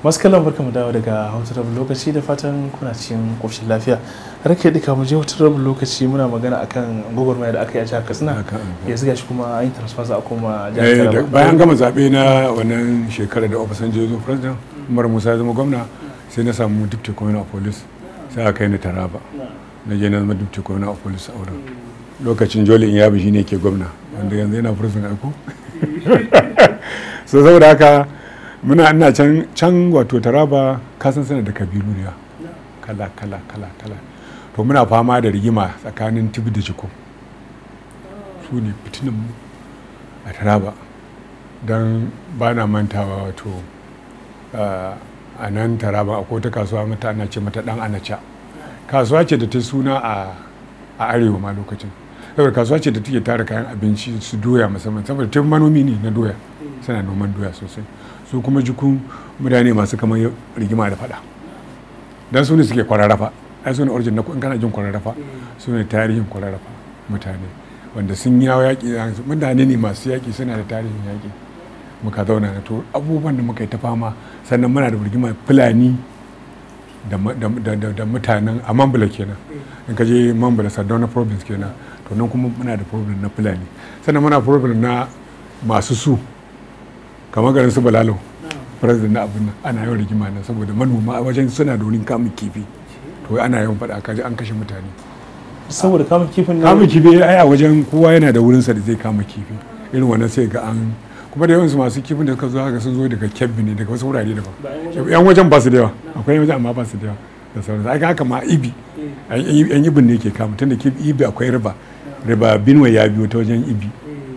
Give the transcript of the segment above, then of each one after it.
masu kallon barkamu dawo daga hautar rabin lokaci da fatan kuna cikin ƙoshin lafiya. Rake duka mu je hautar rabin lokaci muna magana akan gwagwarmaya da aka yi a jihar Katsina. Yanzu gashi kuma an yi transfer za a koma jihar Taraba. Bayan gama zaɓe na wannan shekarar da Obasanjo ya zo president, Umar Musa ya zama gwamna, sai na samu deputy commissioner of police, sai aka kai ni Taraba. Na je na zama deputy commissioner of police a wurin. Lokacin Jole Inyabi shine ke gwamna, wanda yanzu yana prison aiko. So saboda haka ina can wato Taraba kasan sana da kabilu ne kala to muna fama da rigima tsakanin Tibi da Jiko, su ne fitinan mu a Taraba. Don ba na mantawa wato a nan Taraba akwai ta kasuwa mata ana ce mata dan Anacha, kasuwa ce da ta suna a arewa ma lokacin, saboda kasuwa ce da take tara kayan abinci su doya musamman, saboda tun manomi ne na doya, suna noman doya sosai. Su kuma Jikun mutane masu kamar rigima da fada, dan su ne suke kwararrafa, ai su ne origin na in kana jin kwararrafa, su ne tarihin kwararrafa mutane wanda sun yi yaƙi, mutane ne masu yaƙi, suna da tarihin yaƙi. Muka zauna na to abubuwan da muka yi ta fama, sannan muna da rigima Fulani da mutanen a Mambala kenan, in ka je Mambala Sardauna province kenan, to nan kuma muna da problem na Fulani, sannan muna problem na masu su kamar garin su Balalo, president na abin nan ana yawan rigima nan saboda manoma a wajen suna da wurin kamun kifi, to ana yawan faɗa kaji an kashe mutane saboda kamun kifin nan. Kamun kifi ai a wajen kowa yana da wurinsa da zai kama kifi, irin wannan sai ga an kuma da yawansu masu kifin da suka zo haka sun zo daga Kebbi ne, daga wasu wurare daban, yan wajen ba su da yawa, akwai wajen amma ba su da yawa da sauransu. Ai haka ma Ibi, yan Ibin ne ke kama, tunda Ibi akwai riba Benue ya biyo ta wajen Ibi,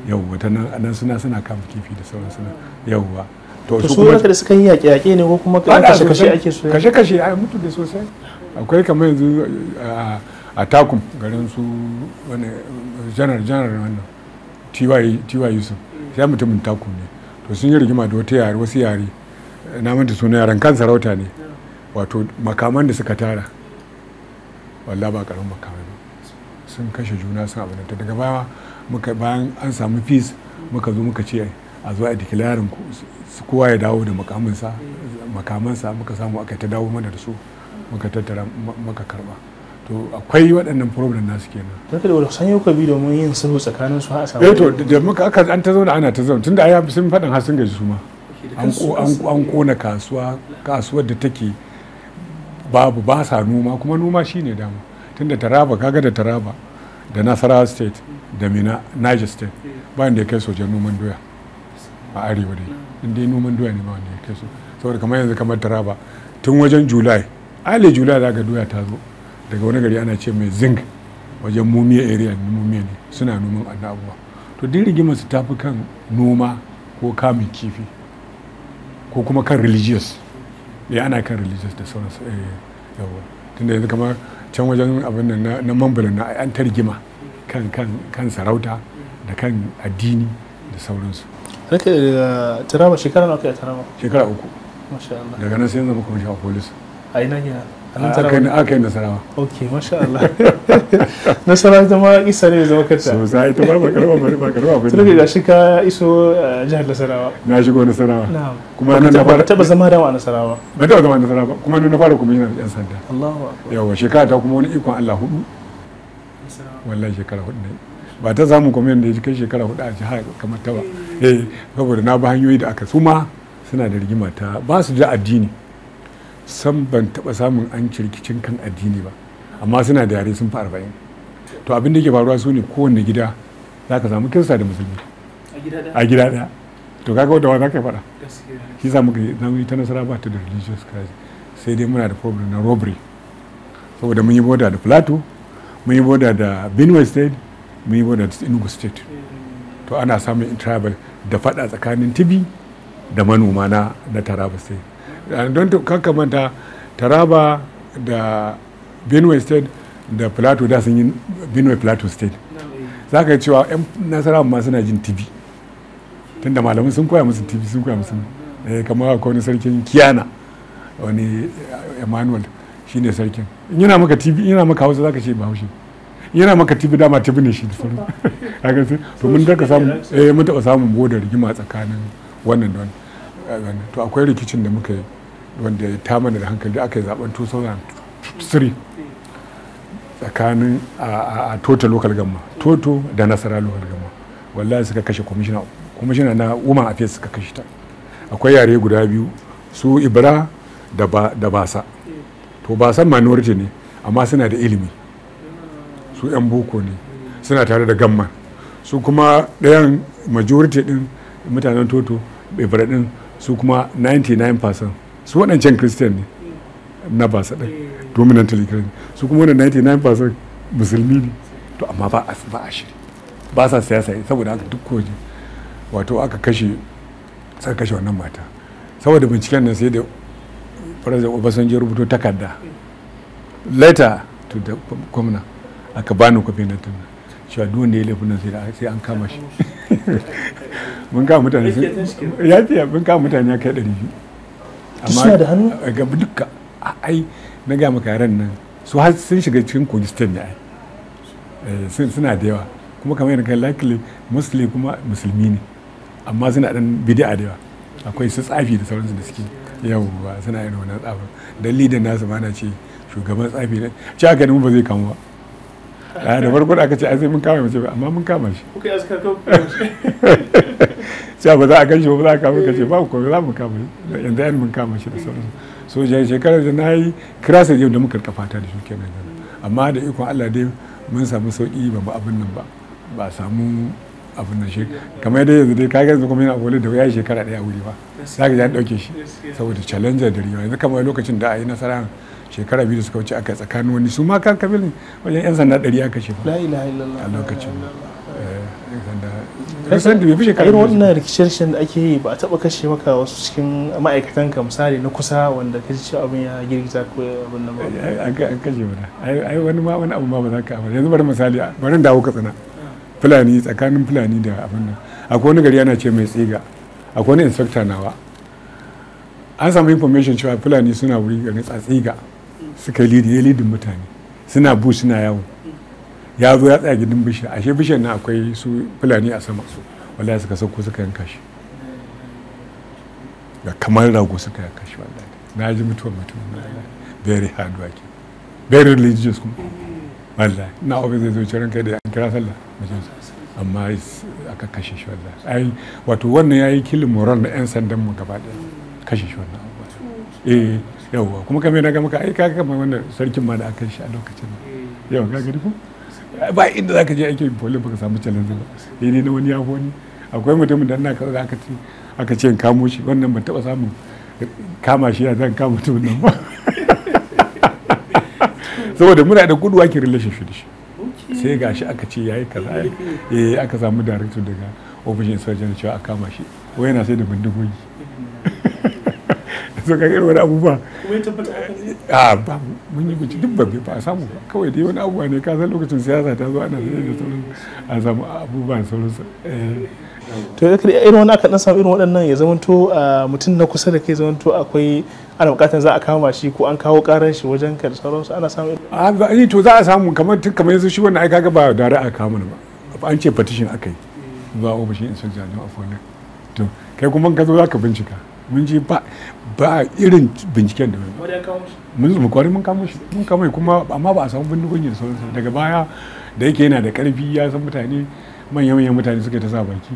yawwa ta nan suna kama kifi da sauransu, yawwa. To su kuma da suka yi yaƙe-yaƙe ne ko kuma kashe-kashe ake so? Kashe-kashe ai mutu da sosai. Akwai kamar yanzu a Takum garin su wani janar wannan T.Y. Yusuf, sai mutumin Takum ne, to sun yi rigima da wasu yare, na manta suna yaran kan sarauta ne, wato makaman da suka tara wallahi ba karamin makamai ba, sun kashe juna sun abin da daga baya bayan an samu peace muka zo muka ce a zo a declaring kowa ya dawo da makamansa, muka samu aka ta dawo mana da su, muka tattara muka karba. To akwai waɗannan problem nasu kenan. Daga da wani sanyo ka bi domin yin sulhu tsakanin su har a samu. To da muka an ta zauna ana ta zauna, tunda ai sun faɗin har sun gaji su ma. An kona kasuwar da take ba sa noma, kuma noma shine dama. Tunda Taraba kaga da Taraba da Nasarawa state da Mina Niger state ba inda ya kai sojan noman doya a arewa dai, inda noman doya ne ma wanda ya kai su, saboda kamar yanzu kamar Taraba tun wajen July za ga doya ta zo daga wani gari ana ce mai Zing, wajen Mumiya area ne, Mumiya ne suna noman abubuwa. To duk rigimar su tafi kan noma ko kamun kifi ko kuma kan religious, ana kan religious da sauransu, yawa. Tunda yanzu kamar can wajen abin nan na Mambala na an ta rigima kan sarauta da kan addini da sauransu. Rake da Taraba shekara nawa kai a Taraba? Shekara 3. Masha Allah. Daga nan sai zama commissioner of police. A ina kenan? Aka yi Nasarawa. Ok, masha Allah. Nasarawa ta ma isa ne zama kanta. Sosai, ita ba karama ba. Tun da shi ka iso jihar Nasarawa. Na shigo Nasarawa. Kuma nan na fara taba zama da a Nasarawa. Ba taba zama Nasarawa, kuma nan na fara kuma yana yan sanda. Allahu akbar. Yawa shekara ta kuma wani ikon Allah 4. Wallahi shekara 4 ne. Ba ta samu kuma yanda ya kai shekara 4 a jihar kamar ta ba. Saboda na ba hanyoyi da aka suma suna da rigima ta ba su da addini. San ban taba samun an cirkicin kan addini ba, amma suna da yare sun fi 40. To abin da ke faruwa su ne kowanne gida za ka samu kirista da musulmi a gida daya. To kaga wanda wa za ka faɗa, shi sa muka yi ta Nasara ba ta da religious crisis, sai dai muna da problem na robbery, saboda mun yi boda da Plateau, mun yi boda da Benue state, mun yi boda da Enugu state. To ana samun tribal da faɗa tsakanin Tibi da manoma na Taraba state. Don kanka manta Taraba da Benue state da Plateau da sun yi Benue Plateau state, za ka yi cewa 'yan Nasarawa ma suna jin Tibi, tunda malamin sun koya musu Tibi, sun koya musu kamar akwai wani sarkin Kiyana, wani Emmanuel shine sarkin, in yana maka Tibi, yana maka Hausa za ka ce Bahaushe, yana maka Tibi dama Tibi ne shi da sauran. To mun taɓa samun bodar rigima tsakanin wannan da wannan. To akwai rikicin da muka yi wanda ya tamana da hankali da aka yi zaben 2003 tsakanin a Toto local gamma, Toto da Nasara local gamma. Wallahi suka kashe kwamishina na woman affairs suka kashe ta. Akwai yare guda biyu, su Ibra da Basa. To Basan minority ne amma suna da ilimi, su 'yan boko ne, suna tare da gamma. Su kuma ɗayan majority din mutanen Toto Ibra din su kuma 99%, su waɗancan Christian ne na Basa ɗin, dominantly Christian. Su kuma wannan 99% musulmi ne. To amma ba a shiri, ba sa siyasa saboda haka duk koje wato aka kashe wannan mata. Saboda binciken nan sai da President Obasanjo rubuto takarda letter to the gwamna, aka bani kwafi na tun cewa duk wanda ya laifin nan sai an kama shi. Mun kama mutane mun kama mutane ya kai 200. Amma da hannu ga duka ai na ga maka yaran nan su har sun shiga cikin kogi state ne ai, suna da yawa kuma kamar yana kai likely muslim kuma musulmi ne amma suna dan bid'a da yawa, akwai su tsafi da sauransu da suke yawwa suna yin wannan tsafin. Dalilin nasu ma na ce shugaban tsafi ne ci aka ne ba zai kama ba. Da farko da aka ce ai sai mun kama mace ba amma mun kama shi. kuka yi askar kawo sai ba za a gan shi ba za a kama ka ce ba ko za mu kama shi yanzu yan mun kama shi da sauransu. So shekarar da na yi kira sai yau da muka fata da shi kenan, amma da ikon Allah dai mun samu sauki ba mu abin nan ba a samu abin nan shi kamar dai yanzu dai kaga yanzu kuma yana akwai da ya shekara 1 a wuri ba za ka ji an dauke shi saboda challenger da riwa. Yanzu kamar lokacin da a yi nasara shekara 2 da suka wuce aka tsakanin wani su ma kan kabilin wajen 'yan sanda 100 aka ce la ilaha illallah a lokacin yan sanda kusan da bai fi shekara. Irin wannan rikice-rikicen da ake yi ba a taba kashe maka wasu cikin ma'aikatan ka misali na kusa wanda ka ji cewa abin ya girgiza ko abin nan ba? An kashe mana ai wani abu ma ba za ka abu. Yanzu bari misali bari dawo Katsina, Fulani tsakanin Fulani da abin nan akwai wani gari ana ce mai Tsiga, akwai wani inspector nawa an samu information cewa Fulani suna wuri garin Tsiga suka yi lidin mutane suna suna yawo, ya zo ya tsaya gindin bishiya, ashe bishiyar na akwai su Fulani a sama, su wallahi suka sauko suka yanka shi ga kamar rago suka yanka shi. Wallahi na ji mutuwar mutum very hard working, very religious kuma wallahi na ofis zai zo cikin kai da an kira sallah amma aka kashe shi. Wallahi ai wato wannan yayi kilin moral na 'yan sandan mu gaba daya, kashe shi wannan abu. Yawwa kuma kamar na ga maka ai kaga kamar wannan sarkin ma da aka shi a lokacin yawa ka gani ko ba inda zaka je aikin police baka samu challenge ba, dai na wani ya wani. Akwai mutumin da kaza aka ce kamo shi, wannan ban taba samun kama shi ya zan kama mutumin nan ba saboda muna da good working relationship da shi. Sai gashi aka ce yayi kaza aka samu director daga ofishin surgeon cewa a kama shi wai yana sai da bindigogi. So ka irin wani abubuwa ba mun yi bici duk babbe ba a samu ba, kawai dai wani abubuwa ne ka san lokacin siyasa ta zo ana da sauran a samu abubuwa sauransu. To irin wani aka dan samu irin waɗannan ya zamanto mutum na kusa da kai zamanto akwai ana bukatar za a kama shi ko an kawo karan shi wajen ka da sauransu ana samu irin to za a samu kamar yanzu shi wannan ai kaga ba da aka kama ba, an ce petition aka yi zuwa ofishin inspector general of police. To kai kuma ka zo za ka bincika, mun ji ba irin binciken da mun kamo shi kuma amma ba a samu bindigogi da sauransu. Daga baya da yake yana da karfi ya san mutane manyan mutane suka ta sa baki.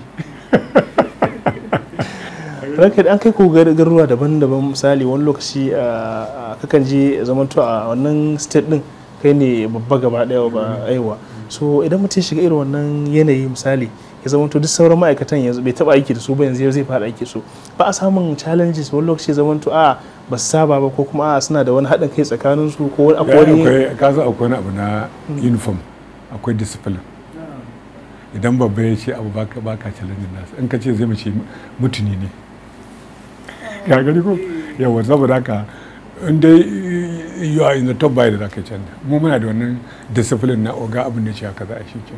Ranka an kai ku garuruwa daban-daban, misali wani lokaci kakan je zamanto a wannan state din kai ne babba gaba daya ba aiwa. So idan mutum shiga irin wannan yanayi misali ya zamanto duk sauran ma'aikatan yanzu bai taba aiki da su ba, yanzu zai fara aiki su, ba a samun challenges wani lokaci zamanto ba su saba ba ko kuma suna da wani haɗin kai tsakanin su ko wani akwai kaza akwai wani abu na uniform, akwai discipline. Idan babba ya ce abu baka challenge nasu, in ka ce zai mace mutuni ne ka gani ko yawa. Saboda haka in dai you are in the top by da zaka canza. Mu muna da wannan discipline na oga abin da ce haka za a shi ke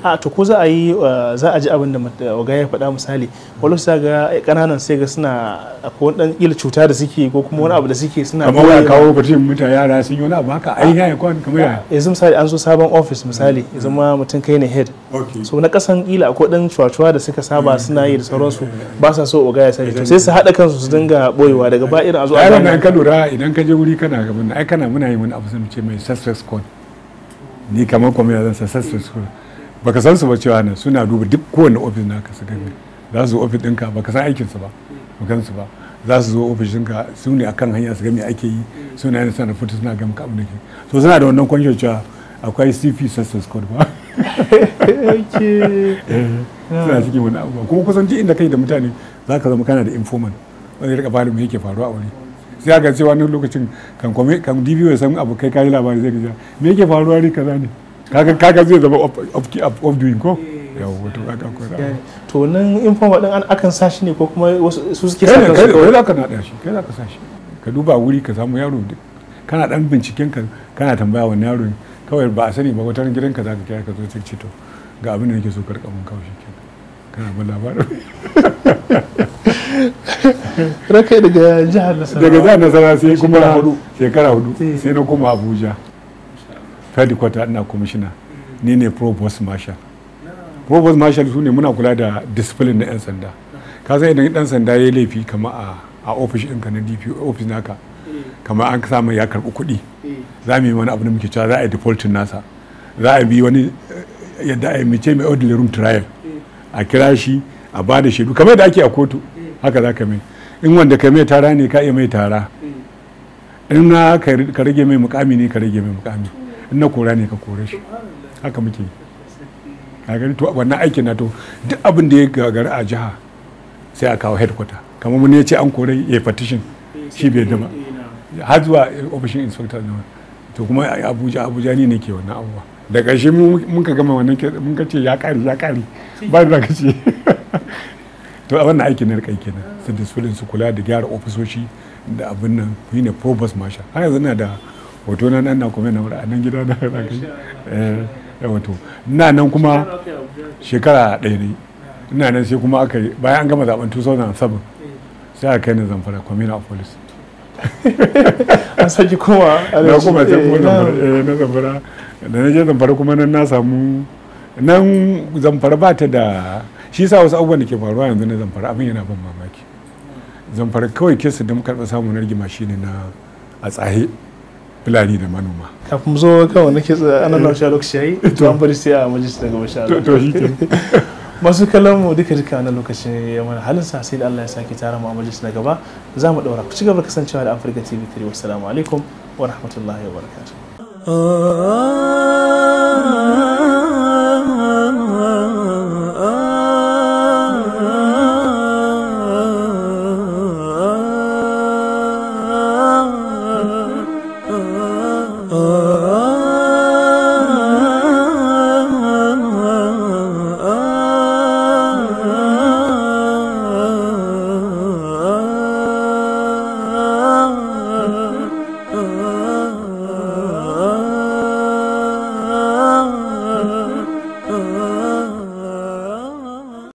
a to ko za a yi za a ji abin da waga ya faɗa misali wani su ga ƙananan sai ga suna akwai wani ɗan cuta da suke ko kuma wani abu da suke suna kamar wani kawo batun mutane yara sun yi wani abu haka ai ya kwan kamar ya yanzu misali an zo sabon office misali ya zama mutum kai ne head so na ƙasan kila akwai ɗan cuwa da suka saba suna yi da sauransu ba sa so waga ya sani to sai su haɗa kansu su dinga boyewa daga ba irin a zo a gane ka lura idan ka je wuri kana gaban ai kana muna yi wani abu sun ce mai success code ni kamar kuma ya zan success code baka san su ba cewa nan suna duba duk kowane ofis naka su gani za su zo ofis ɗinka baka san aikin su ba baka su ba za su zo ofis ɗinka su ne akan hanya su ga me ake yi suna yana sana fito suna ga maka abin da ke so suna da wannan kwanciyar cewa akwai CP success code ba suna cikin wani abubuwa kuma kusan ji inda kai da mutane za ka zama kana da informant wanda ya rika bada me yake faruwa a wuri sai ga cewa wani lokacin kan DBO ya san abu kai kayi labari zai ga me yake faruwa ne kaza ne kaga zai zama of doing ko yawo wato aka koyar to nan informa din akan sashi ne ko kuma su suke sa kai za ka nada shi kai za ka sashi ka duba wuri ka samu yaro kana dan binciken ka kana tambaya wannan yaro kawai ba a sani ba wata gidanka za ka kira ka zo ce to ga abin da nake so karka mun kawai shikenan kana ba labarin rakai daga jihar Nasarawa sai kuma shekara hudu sai na koma Abuja headquarter ina commissioner ni ne provost marshal su ne muna kula da discipline na 'yan sanda ka san idan dan sanda ya laifi kama a office ɗinka na DPO office naka kama an samu ya karɓi kuɗi za mu yi wani abu da muke cewa za a yi defaultin nasa za a bi wani yadda a yi mace mai orderly room trial a kira shi a ba da shaidu kamar da ake a kotu haka za ka mai in wanda ka mai tara ne ka iya mai tara in na ka rage mai mukami ne ka rage mai mukami in na kora ne ka kore shi haka muke ka gani to wannan aikin na to duk abin da ya gagara a jiha sai a kawo headquarter kamar mun ya ce an kore ya petition shi bai dama har zuwa ofishin inspector ne to kuma Abuja ne ke wannan abubuwa da ƙarshe mun ka gama wannan mun ka ce ya ƙare ba da ka ce to a wannan aikin na rikai kenan su discipline su kula da gyara ofisoshi da abin nan ku ne provost marshal har yanzu na da hoto na nan na kuma na wuri a nan gida na kai wato ina nan kuma shekara ɗaya ne ina nan sai kuma aka yi bayan an gama zaben 2007 sai aka kai na Zamfara commissioner of police an saki kowa na kuma sai kuma na Zamfara da na je Zamfara kuma nan na samu nan Zamfara ba ta da shi sa wasu abubuwan da ke faruwa yanzu na Zamfara abin yana ban mamaki Zamfara kawai kesa da muka karɓa samu na rigima shine na a tsahe fulani da manoma kafin mu zo kawai nake ana nan sha lokaci yayi to an bari sai a majalisa daga basha to shi ke masu kallon mu duka na lokacin ya mana halin sa sai da Allah ya saki tara mu a majalisa na gaba za mu daura ku ci gaba da kasancewa da Africa TV3 wassalamu alaikum wa rahmatullahi wa barakatuh